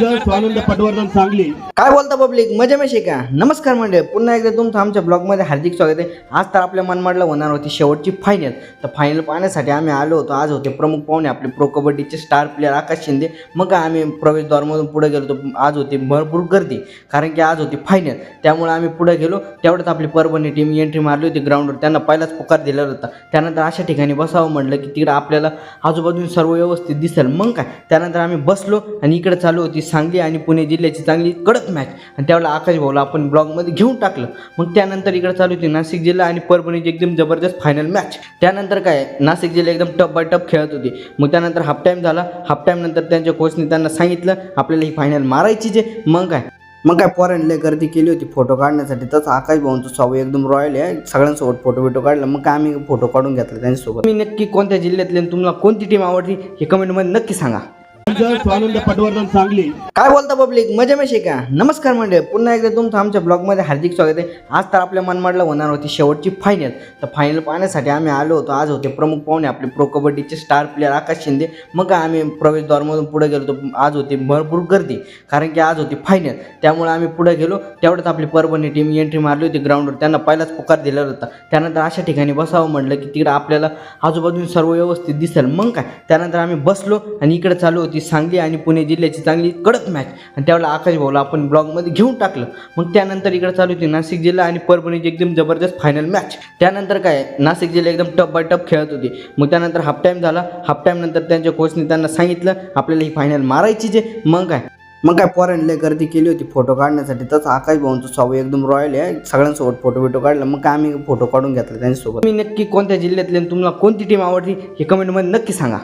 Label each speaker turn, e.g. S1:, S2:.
S1: स्वानंद पटवर्धन सांगली.
S2: काय बोलता पब्लिक, मजेमेशी का? नमस्कार मंडळी, पुन्हा एकदा तुमचं आमच्या ब्लॉगमध्ये हार्दिक स्वागत आहे. आज तर आपल्या मनमाडला होणार होती शेवटची फायनल. तर फायनल पाहण्यासाठी आम्ही आलो होतो. आज होते प्रमुख पाहुणे आपले प्रो कबड्डीचे स्टार प्लेअर आकाश शिंदे. मग आम्ही प्रवेशद्वारमधून पुढे गेलो होतो. आज होती भरपूर गर्दी, कारण की आज होती फायनल. त्यामुळे आम्ही पुढे गेलो. तेवढ्यात आपली परभणी टीम एंट्री मारली होती ग्राउंडवर. त्यांना पहिलाच पुकार दिलेला होता. त्यानंतर अशा ठिकाणी बसावं म्हटलं की तिकडं आपल्याला आजूबाजून सर्व व्यवस्थित दिसेल. मग काय, त्यानंतर आम्ही बसलो आणि इकडे चालू होती सांगली आणि पुणे जिल्ह्याची चांगली कडक मॅच. आणि त्यावेळेला आकाश भाऊला आपण ब्लॉगमध्ये घेऊन टाकलं. मग त्यानंतर इकडे चालू होती नाशिक जिल्हा आणि परभणीची एकदम जबरदस्त फायनल मॅच. त्यानंतर काय, नाशिक जिल्हा एकदम टफ बाय टफ खेळत होती. मग त्यानंतर हाफ टाईम झाला. हाफ टाईम नंतर त्यांच्या कोचने त्यांना सांगितलं आपल्याला ही फायनल मारायचीच आहे. मग काय पोरांनी गर्दी केली होती फोटो काढण्यासाठी. तसं आकाश भाऊंचं स्वभाव एकदम रॉयल आहे, सगळ्यांसोबत फोटो काढला. मग काय आम्ही फोटो काढून घेतला त्यांच्यासोबत. मी नक्की कोणत्या जिल्ह्यातले आणि तुम्हाला कोणती टीम आवडली हे कमेंटमध्ये नक्की सांगा.
S1: स्वानंद पटवर्धन सांगली.
S2: काय बोलता पब्लिक, मजेमेशी का? नमस्कार मंडळी, पुन्हा एकदा तुमचं आमच्या ब्लॉगमध्ये हार्दिक स्वागत आहे. आज तर आपल्या मनमाडला होणार होती शेवटची फायनल. तर फायनल पाहण्यासाठी आम्ही आलो होतो. आज होते प्रमुख पाहुणे आपले प्रो कबड्डीचे स्टार प्लेअर आकाश शिंदे. मग आम्ही प्रवेशद्वारमधून पुढे गेलो होतो. आज होती भरपूर गर्दी, कारण की आज होती फायनल. त्यामुळे आम्ही पुढे गेलो. तेवढ्यात आपली परभणी टीम एंट्री मारली होती ग्राउंडवर. त्यांना पहिलाच पुकार दिलेला होता. त्यानंतर अशा ठिकाणी बसावं म्हटलं की तिकडं आपल्याला आजूबाजून सर्व व्यवस्थित दिसेल. मग काय, त्यानंतर आम्ही बसलो आणि इकडे चालू होती सांगली आणि पुणे जिल्ह्याची चांगली कडक मॅच. आणि त्यावेळेला आकाश भाऊला आपण ब्लॉगमध्ये घेऊन टाकलं. मग त्यानंतर इकडे चालू होती नाशिक जिल्हा आणि परभणीची एकदम जबरदस्त फायनल मॅच. त्यानंतर काय, नाशिक जिल्हा एकदम टफ बाय टफ खेळत होती. मग त्यानंतर हाफ टाईम झाला. हाफ टाईम नंतर त्यांच्या कोचने त्यांना सांगितलं आपल्याला ही फायनल मारायचीच आहे. मग काय पोरांनी गर्दी केली होती फोटो काढण्यासाठी. तसं आकाश भाऊंचं स्वभाव एकदम रॉयल आहे, सगळ्यांसोबत फोटो काढला. मग काय आम्ही फोटो काढून घेतला त्यांच्यासोबत. मी नक्की कोणत्या जिल्ह्यातले आणि तुम्हाला कोणती टीम आवडली हे कमेंटमध्ये नक्की सांगा.